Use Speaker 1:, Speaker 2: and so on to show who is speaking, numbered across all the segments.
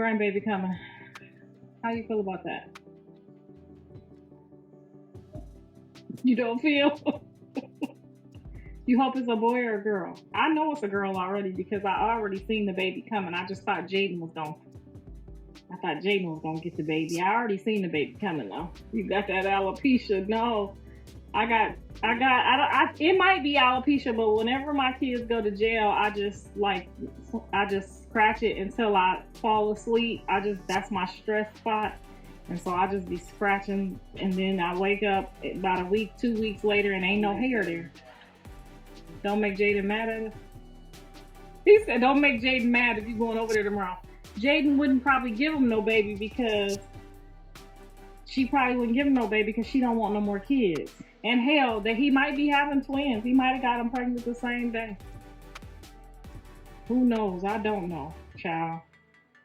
Speaker 1: grandbaby coming. How you feel about that? You don't feel? You hope it's a boy or a girl? I know it's a girl already because I already seen the baby coming. I just thought Jaden was gonna. I thought Jaden was gonna get the baby. I already seen the baby coming though. You got that alopecia? No, it might be alopecia, but whenever my kids go to jail, I just scratch it until I fall asleep. That's my stress spot. And so I just be scratching, and then I wake up about a week, 2 weeks later, and ain't no hair there. Don't make Jaden mad at us. He said, don't make Jaden mad if you're going over there tomorrow. Jaden wouldn't probably give him no baby because she probably wouldn't give him no baby because she don't want no more kids. And hell, that he might be having twins. He might have got them pregnant the same day. Who knows? I don't know, child.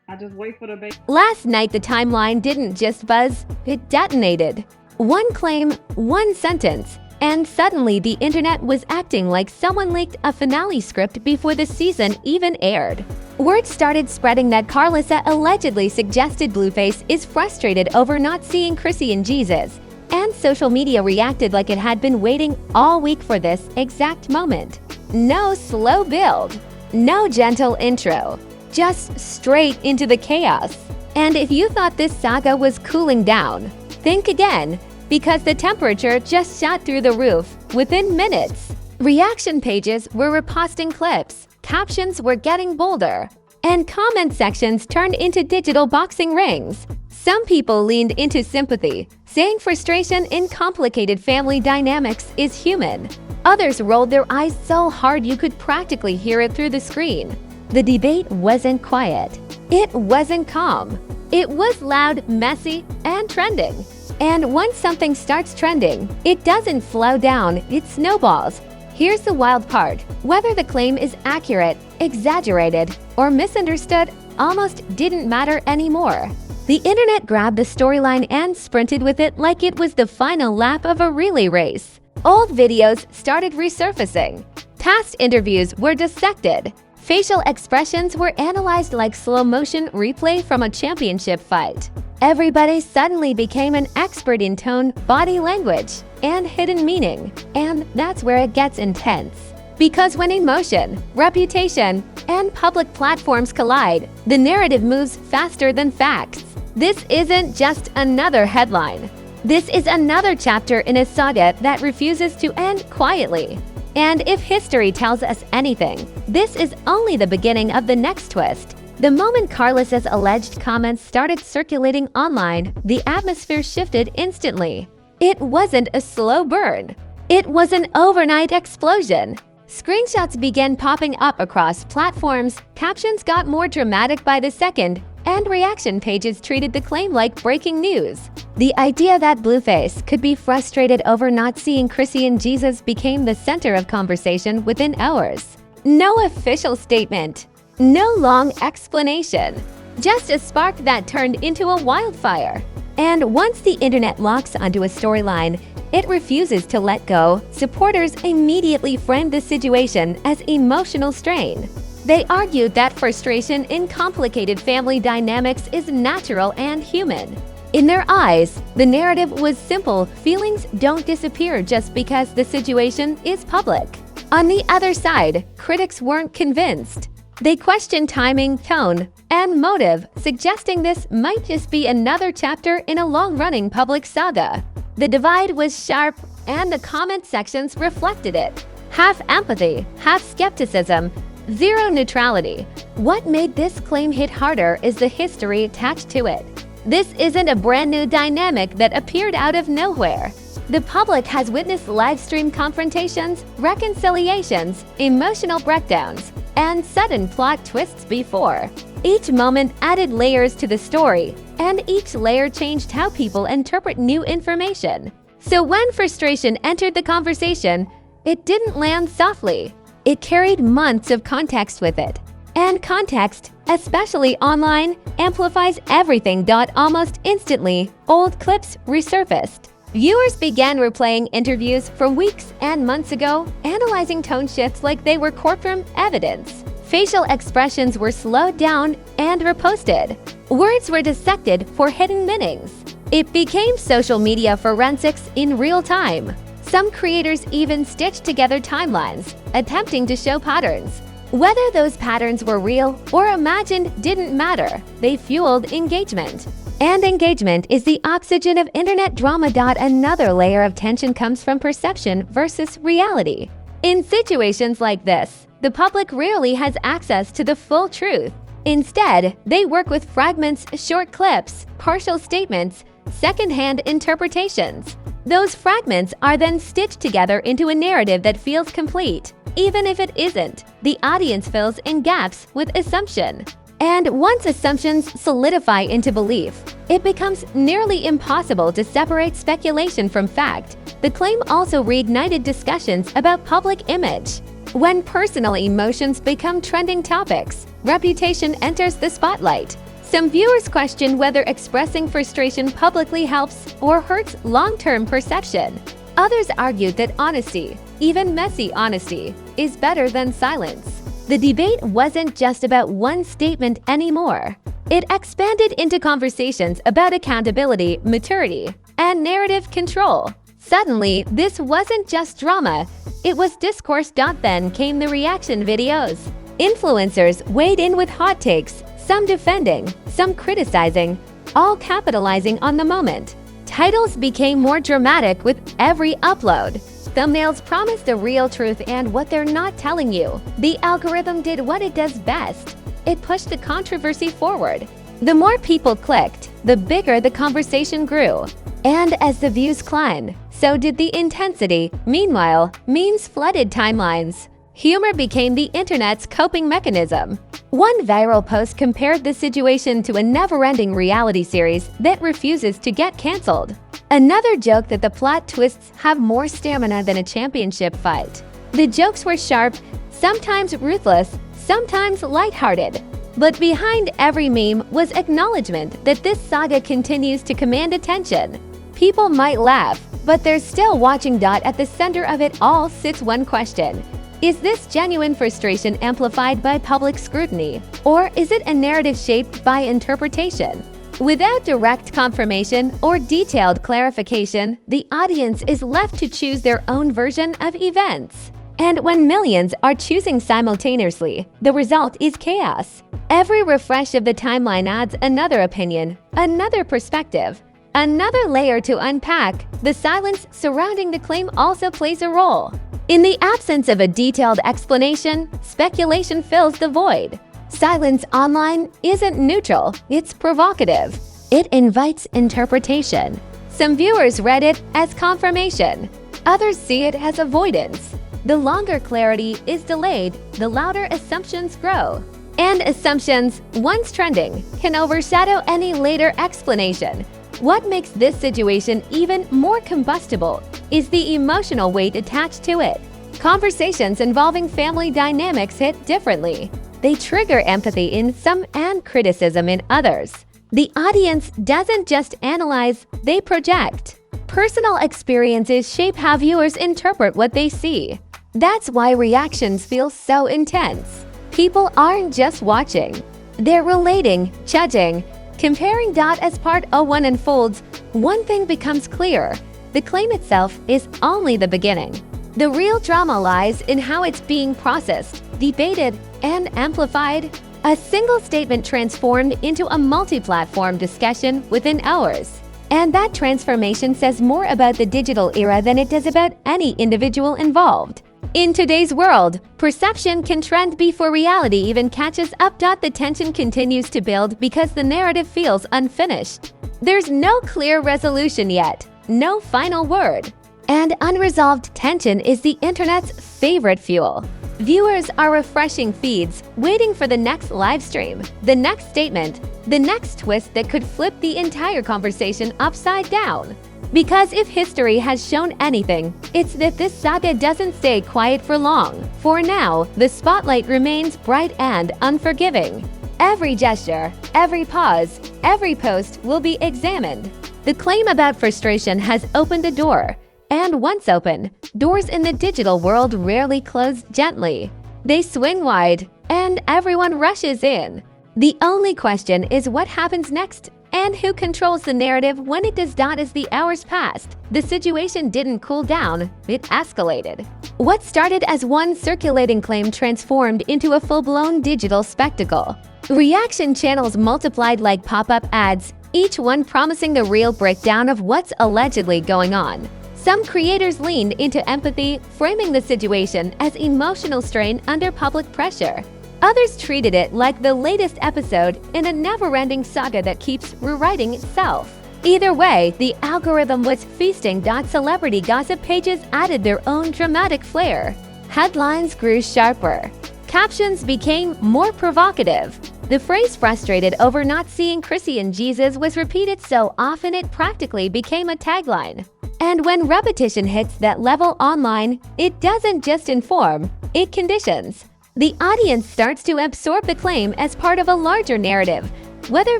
Speaker 1: I just wait for the baby.
Speaker 2: Last night, the timeline didn't just buzz, it detonated. One claim, one sentence, and suddenly the internet was acting like someone leaked a finale script before the season even aired. Word started spreading that Karlissa allegedly suggested Blueface is frustrated over not seeing Chrisean Jesus, and social media reacted like it had been waiting all week for this exact moment. No slow build, no gentle intro. Just straight into the chaos. And if you thought this saga was cooling down, think again, because the temperature just shot through the roof within minutes. Reaction pages were reposting clips, captions were getting bolder, and comment sections turned into digital boxing rings. Some people leaned into sympathy, saying frustration in complicated family dynamics is human. Others rolled their eyes so hard you could practically hear it through the screen. The debate wasn't quiet. It wasn't calm. It was loud, messy, and trending. And once something starts trending, it doesn't slow down, it snowballs. Here's the wild part. Whether the claim is accurate, exaggerated, or misunderstood almost didn't matter anymore. The internet grabbed the storyline and sprinted with it like it was the final lap of a relay race. Old videos started resurfacing. Past interviews were dissected. Facial expressions were analyzed like slow-motion replay from a championship fight. Everybody suddenly became an expert in tone, body language, and hidden meaning. And that's where it gets intense. Because when emotion, reputation, and public platforms collide, the narrative moves faster than facts. This isn't just another headline. This is another chapter in a saga that refuses to end quietly. And if history tells us anything, this is only the beginning of the next twist. The moment Karlissa's alleged comments started circulating online, the atmosphere shifted instantly. It wasn't a slow burn. It was an overnight explosion. Screenshots began popping up across platforms, captions got more dramatic by the second, and reaction pages treated the claim like breaking news. The idea that Blueface could be frustrated over not seeing Chrisean Jesus became the center of conversation within hours. No official statement, no long explanation, just a spark that turned into a wildfire. And once the internet locks onto a storyline, it refuses to let go. Supporters immediately framed the situation as emotional strain. They argued that frustration in complicated family dynamics is natural and human. In their eyes, the narrative was simple: feelings don't disappear just because the situation is public. On the other side, critics weren't convinced. They questioned timing, tone, and motive, suggesting this might just be another chapter in a long-running public saga. The divide was sharp, and the comment sections reflected it. Half empathy, half skepticism, zero neutrality. What made this claim hit harder is the history attached to it. This isn't a brand new dynamic that appeared out of nowhere. The public has witnessed live-stream confrontations, reconciliations, emotional breakdowns, and sudden plot twists before. Each moment added layers to the story, and each layer changed how people interpret new information. So when frustration entered the conversation, it didn't land softly. It carried months of context with it. And context, especially online, amplifies everything. Almost instantly, old clips resurfaced. Viewers began replaying interviews from weeks and months ago, analyzing tone shifts like they were courtroom evidence. Facial expressions were slowed down and reposted. Words were dissected for hidden meanings. It became social media forensics in real time. Some creators even stitched together timelines, attempting to show patterns. Whether those patterns were real or imagined didn't matter. They fueled engagement. And engagement is the oxygen of internet drama. Another layer of tension comes from perception versus reality. In situations like this, the public rarely has access to the full truth. Instead, they work with fragments, short clips, partial statements, secondhand interpretations. Those fragments are then stitched together into a narrative that feels complete. Even if it isn't, the audience fills in gaps with assumption. And once assumptions solidify into belief, it becomes nearly impossible to separate speculation from fact. The claim also reignited discussions about public image. When personal emotions become trending topics, reputation enters the spotlight. Some viewers question whether expressing frustration publicly helps or hurts long-term perception. Others argued that honesty, even messy honesty, is better than silence. The debate wasn't just about one statement anymore. It expanded into conversations about accountability, maturity, and narrative control. Suddenly, this wasn't just drama, it was discourse. Then came the reaction videos. Influencers weighed in with hot takes, some defending, some criticizing, all capitalizing on the moment. Titles became more dramatic with every upload. Thumbnails promised a real truth and what they're not telling you. The algorithm did what it does best. It pushed the controversy forward. The more people clicked, the bigger the conversation grew. And as the views climbed, so did the intensity. Meanwhile, memes flooded timelines. Humor became the internet's coping mechanism. One viral post compared the situation to a never-ending reality series that refuses to get canceled. Another joked that the plot twists have more stamina than a championship fight. The jokes were sharp, sometimes ruthless, sometimes lighthearted. But behind every meme was acknowledgement that this saga continues to command attention. People might laugh, but they're still watching. At the center of it all sits one question. Is this genuine frustration amplified by public scrutiny, or is it a narrative shaped by interpretation? Without direct confirmation or detailed clarification, the audience is left to choose their own version of events. And when millions are choosing simultaneously, the result is chaos. Every refresh of the timeline adds another opinion, another perspective, another layer to unpack. The silence surrounding the claim also plays a role. In the absence of a detailed explanation, speculation fills the void. Silence online isn't neutral, it's provocative. It invites interpretation. Some viewers read it as confirmation. Others see it as avoidance. The longer clarity is delayed, the louder assumptions grow. And assumptions, once trending, can overshadow any later explanation. What makes this situation even more combustible is the emotional weight attached to it. Conversations involving family dynamics hit differently. They trigger empathy in some and criticism in others. The audience doesn't just analyze, they project. Personal experiences shape how viewers interpret what they see. That's why reactions feel so intense. People aren't just watching. They're relating, judging, comparing. As part 01 unfolds, one thing becomes clear. The claim itself is only the beginning. The real drama lies in how it's being processed, debated, and amplified. A single statement transformed into a multi-platform discussion within hours. And that transformation says more about the digital era than it does about any individual involved. In today's world, perception can trend before reality even catches up. The tension continues to build because the narrative feels unfinished. There's no clear resolution yet, no final word. And unresolved tension is the internet's favorite fuel. Viewers are refreshing feeds, waiting for the next live stream, the next statement, the next twist that could flip the entire conversation upside down. Because if history has shown anything, it's that this saga doesn't stay quiet for long. For now, the spotlight remains bright and unforgiving. Every gesture, every pause, every post will be examined. The claim about frustration has opened a door. And once open, doors in the digital world rarely close gently. They swing wide, and everyone rushes in. The only question is what happens next and who controls the narrative when it does not. As the hours passed, the situation didn't cool down, it escalated. What started as one circulating claim transformed into a full-blown digital spectacle. Reaction channels multiplied like pop-up ads, each one promising the real breakdown of what's allegedly going on. Some creators leaned into empathy, framing the situation as emotional strain under public pressure. Others treated it like the latest episode in a never-ending saga that keeps rewriting itself. Either way, the algorithm was feasting. Celebrity gossip pages added their own dramatic flair. Headlines grew sharper. Captions became more provocative. The phrase "frustrated over not seeing Chrisean Jesus" was repeated so often it practically became a tagline. And when repetition hits that level online, it doesn't just inform, it conditions. The audience starts to absorb the claim as part of a larger narrative, whether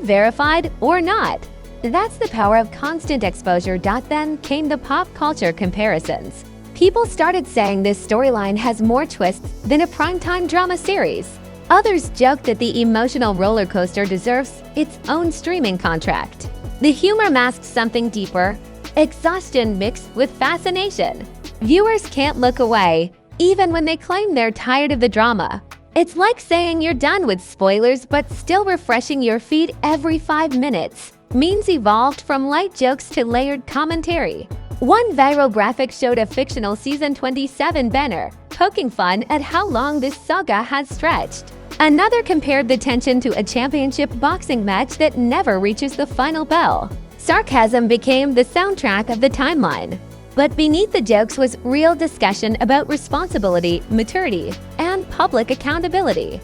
Speaker 2: verified or not. That's the power of constant exposure. Then came the pop culture comparisons. People started saying this storyline has more twists than a primetime drama series. Others joked that the emotional roller coaster deserves its own streaming contract. The humor masked something deeper, exhaustion mixed with fascination. Viewers can't look away, even when they claim they're tired of the drama. It's like saying you're done with spoilers but still refreshing your feed every 5 minutes. Memes evolved from light jokes to layered commentary. One viral graphic showed a fictional season 27 banner, poking fun at how long this saga has stretched. Another compared the tension to a championship boxing match that never reaches the final bell. Sarcasm became the soundtrack of the timeline. But beneath the jokes was real discussion about responsibility, maturity, and public accountability.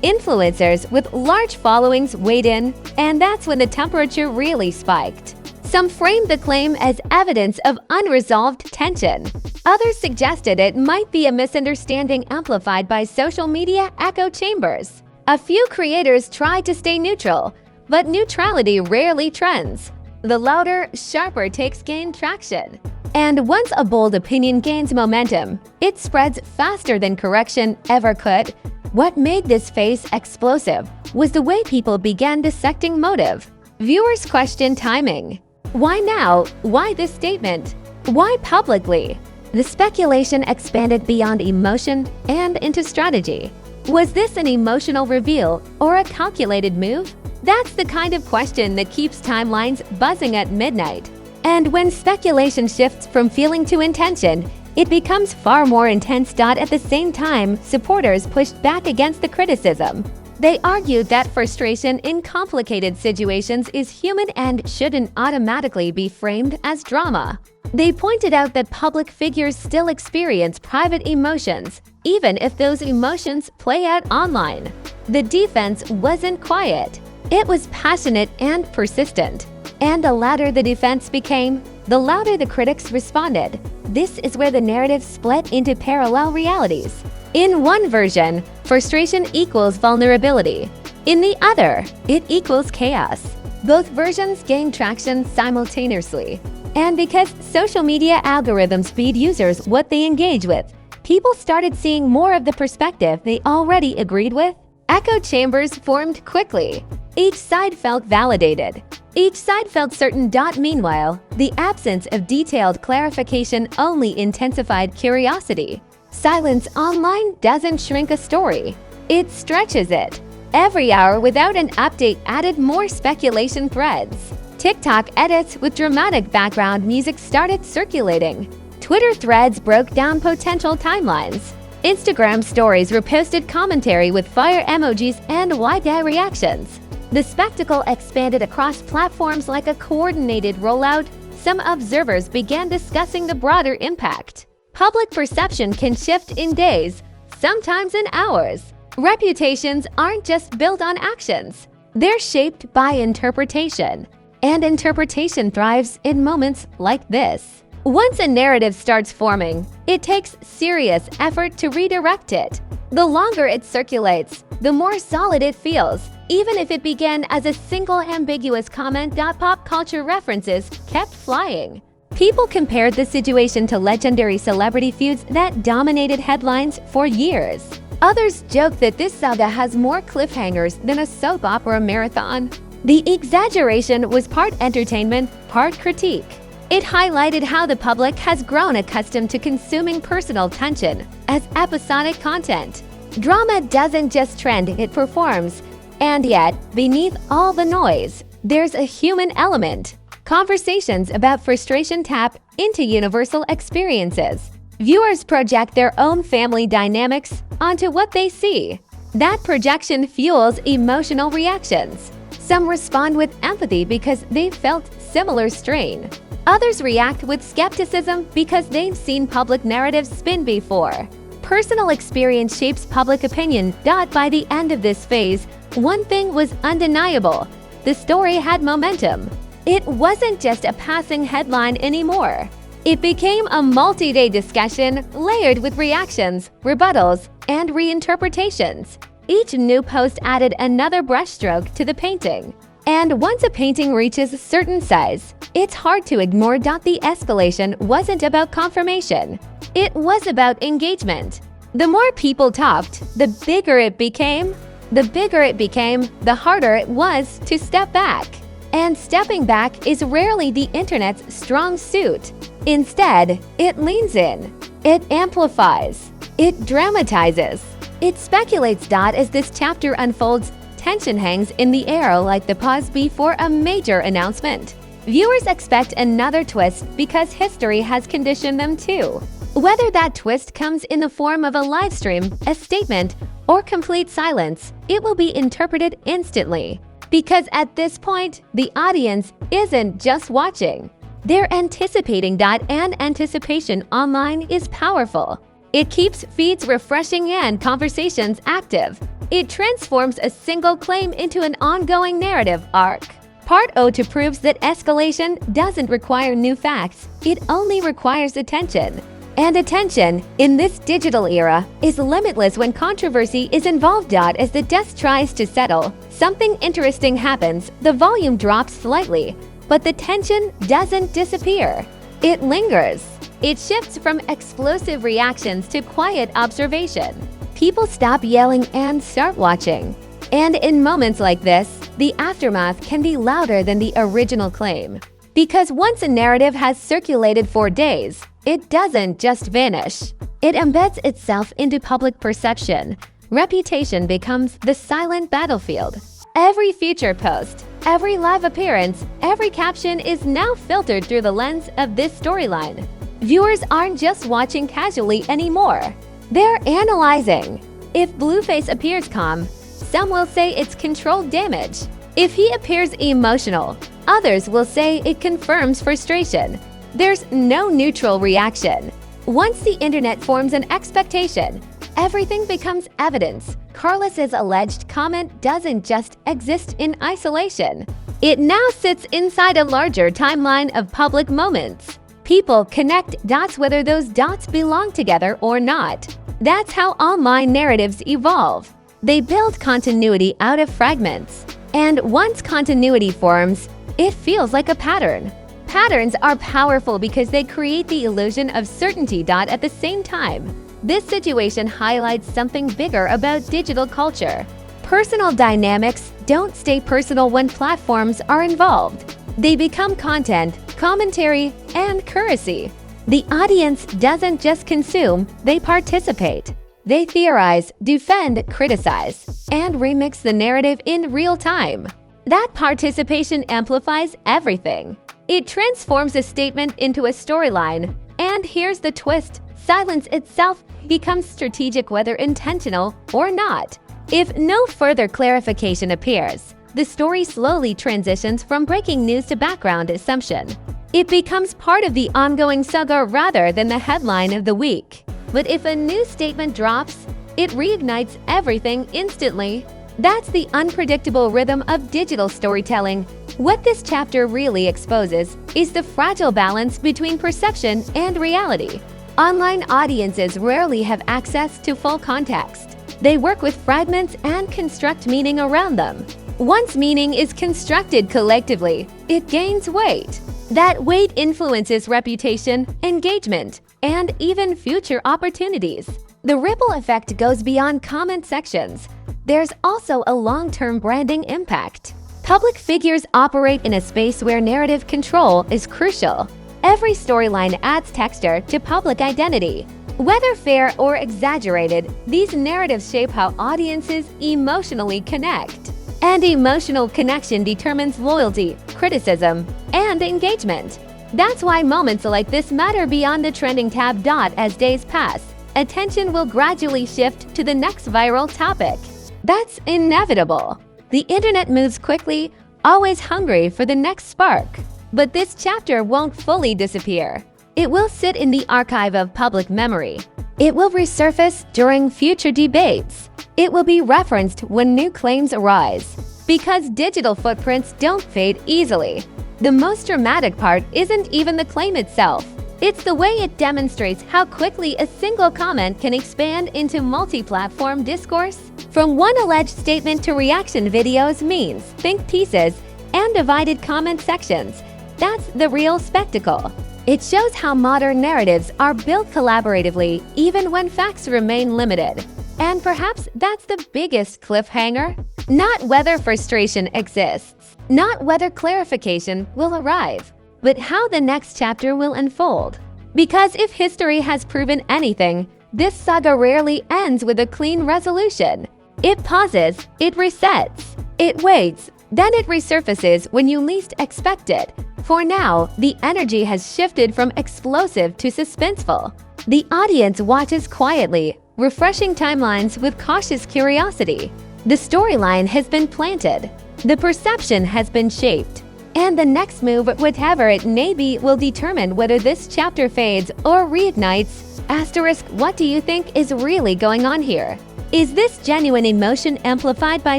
Speaker 2: Influencers with large followings weighed in, and that's when the temperature really spiked. Some framed the claim as evidence of unresolved tension. Others suggested it might be a misunderstanding amplified by social media echo chambers. A few creators tried to stay neutral, but neutrality rarely trends. The louder, sharper takes gain traction. And once a bold opinion gains momentum, it spreads faster than correction ever could. What made this phase explosive was the way people began dissecting motive. Viewers questioned timing. Why now? Why this statement? Why publicly? The speculation expanded beyond emotion and into strategy. Was this an emotional reveal or a calculated move? That's the kind of question that keeps timelines buzzing at midnight. And when speculation shifts from feeling to intention, it becomes far more intense. At the same time, supporters pushed back against the criticism. They argued that frustration in complicated situations is human and shouldn't automatically be framed as drama. They pointed out that public figures still experience private emotions, even if those emotions play out online. The defense wasn't quiet. It was passionate and persistent. And the louder the defense became, the louder the critics responded. This is where the narrative split into parallel realities. In one version, frustration equals vulnerability. In the other, it equals chaos. Both versions gained traction simultaneously. And because social media algorithms feed users what they engage with, people started seeing more of the perspective they already agreed with. Echo chambers formed quickly. Each side felt validated. Each side felt certain. Meanwhile, the absence of detailed clarification only intensified curiosity. Silence online doesn't shrink a story. It stretches it. Every hour without an update added more speculation threads. TikTok edits with dramatic background music started circulating. Twitter threads broke down potential timelines. Instagram stories reposted commentary with fire emojis and wide-eye reactions. The spectacle expanded across platforms like a coordinated rollout. Some observers began discussing the broader impact. Public perception can shift in days, sometimes in hours. Reputations aren't just built on actions. They're shaped by interpretation. And interpretation thrives in moments like this. Once a narrative starts forming, it takes serious effort to redirect it. The longer it circulates, the more solid it feels, even if it began as a single ambiguous comment. Pop culture references kept flying. People compared the situation to legendary celebrity feuds that dominated headlines for years. Others joke that this saga has more cliffhangers than a soap opera marathon. The exaggeration was part entertainment, part critique. It highlighted how the public has grown accustomed to consuming personal tension as episodic content. Drama doesn't just trend, it performs. And yet, beneath all the noise, there's a human element. Conversations about frustration tap into universal experiences. Viewers project their own family dynamics onto what they see. That projection fuels emotional reactions. Some respond with empathy because they've felt similar strain. Others react with skepticism because they've seen public narratives spin before. Personal experience shapes public opinion. By the end of this phase, one thing was undeniable. The story had momentum. It wasn't just a passing headline anymore. It became a multi-day discussion layered with reactions, rebuttals, and reinterpretations. Each new post added another brushstroke to the painting. And once a painting reaches a certain size, it's hard to ignore. The escalation wasn't about confirmation. It was about engagement. The more people talked, the bigger it became. The harder it was to step back. And stepping back is rarely the internet's strong suit. Instead, it leans in. It amplifies. It dramatizes. It speculates. As this chapter unfolds, tension hangs in the air like the pause before a major announcement. Viewers expect another twist because history has conditioned them to. Whether that twist comes in the form of a live stream, a statement, or complete silence, it will be interpreted instantly. Because at this point, the audience isn't just watching. They're anticipating. And anticipation online is powerful. It keeps feeds refreshing and conversations active. It transforms a single claim into an ongoing narrative arc. Part O2 proves that escalation doesn't require new facts. It only requires attention. And attention, in this digital era, is limitless when controversy is involved. As the dust tries to settle, something interesting happens. The volume drops slightly, but the tension doesn't disappear. It lingers. It shifts from explosive reactions to quiet observation. People stop yelling and start watching. And in moments like this, the aftermath can be louder than the original claim. Because once a narrative has circulated for days, it doesn't just vanish. It embeds itself into public perception. Reputation becomes the silent battlefield. Every feature post, every live appearance, every caption is now filtered through the lens of this storyline. Viewers aren't just watching casually anymore. They're analyzing. If Blueface appears calm, some will say it's controlled damage. If he appears emotional, others will say it confirms frustration. There's no neutral reaction. Once the internet forms an expectation, everything becomes evidence. Karlissa's alleged comment doesn't just exist in isolation. It now sits inside a larger timeline of public moments. People connect dots whether those dots belong together or not. That's how online narratives evolve. They build continuity out of fragments. And once continuity forms, it feels like a pattern. Patterns are powerful because they create the illusion of certainty. At the same time, this situation highlights something bigger about digital culture. Personal dynamics don't stay personal when platforms are involved. They become content, commentary, and currency. The audience doesn't just consume, they participate. They theorize, defend, criticize, and remix the narrative in real time. That participation amplifies everything. It transforms a statement into a storyline. And here's the twist: silence itself becomes strategic, whether intentional or not. If no further clarification appears, the story slowly transitions from breaking news to background assumption. It becomes part of the ongoing saga rather than the headline of the week. But if a new statement drops, it reignites everything instantly. That's the unpredictable rhythm of digital storytelling. What this chapter really exposes is the fragile balance between perception and reality. Online audiences rarely have access to full context. They work with fragments and construct meaning around them. Once meaning is constructed collectively, it gains weight. That weight influences reputation, engagement, and even future opportunities. The ripple effect goes beyond comment sections. There's also a long-term branding impact. Public figures operate in a space where narrative control is crucial. Every storyline adds texture to public identity. Whether fair or exaggerated, these narratives shape how audiences emotionally connect. And emotional connection determines loyalty, criticism, and engagement. That's why moments like this matter beyond the trending tab. As days pass, attention will gradually shift to the next viral topic. That's inevitable. The internet moves quickly, always hungry for the next spark. But this chapter won't fully disappear. It will sit in the archive of public memory. It will resurface during future debates. It will be referenced when new claims arise. Because digital footprints don't fade easily. The most dramatic part isn't even the claim itself. It's the way it demonstrates how quickly a single comment can expand into multi-platform discourse. From one alleged statement to reaction videos, memes, think pieces, and divided comment sections. That's the real spectacle. It shows how modern narratives are built collaboratively even when facts remain limited. And perhaps that's the biggest cliffhanger. Not whether frustration exists, not whether clarification will arrive, but how the next chapter will unfold. Because if history has proven anything, this saga rarely ends with a clean resolution. It pauses, it resets, it waits, then it resurfaces when you least expect it. For now, the energy has shifted from explosive to suspenseful. The audience watches quietly, refreshing timelines with cautious curiosity. The storyline has been planted. The perception has been shaped. And the next move, whatever it may be, will determine whether this chapter fades or reignites. Asterisk, what do you think is really going on here? Is this genuine emotion amplified by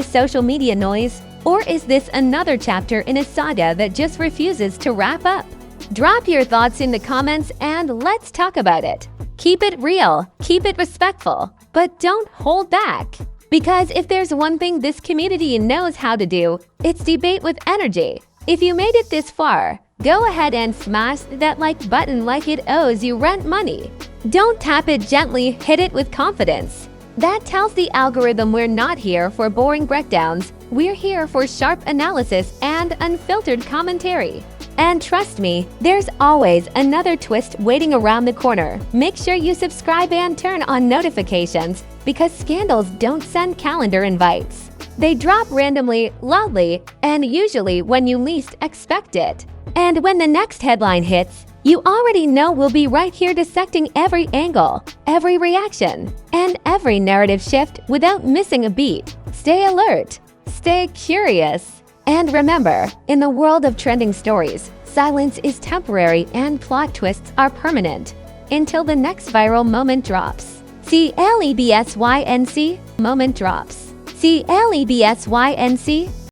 Speaker 2: social media noise? Or is this another chapter in a saga that just refuses to wrap up? Drop your thoughts in the comments and let's talk about it. Keep it real, keep it respectful, but don't hold back. Because if there's one thing this community knows how to do, it's debate with energy. If you made it this far, go ahead and smash that like button like it owes you rent money. Don't tap it gently, hit it with confidence. That tells the algorithm we're not here for boring breakdowns, we're here for sharp analysis and unfiltered commentary. And trust me, there's always another twist waiting around the corner. Make sure you subscribe and turn on notifications because scandals don't send calendar invites. They drop randomly, loudly, and usually when you least expect it. And when the next headline hits, you already know we'll be right here dissecting every angle, every reaction, and every narrative shift without missing a beat. Stay alert, stay curious, and remember, in the world of trending stories, silence is temporary and plot twists are permanent. Until the next viral moment drops. CLEBSYNC moment drops. CLEBSYNC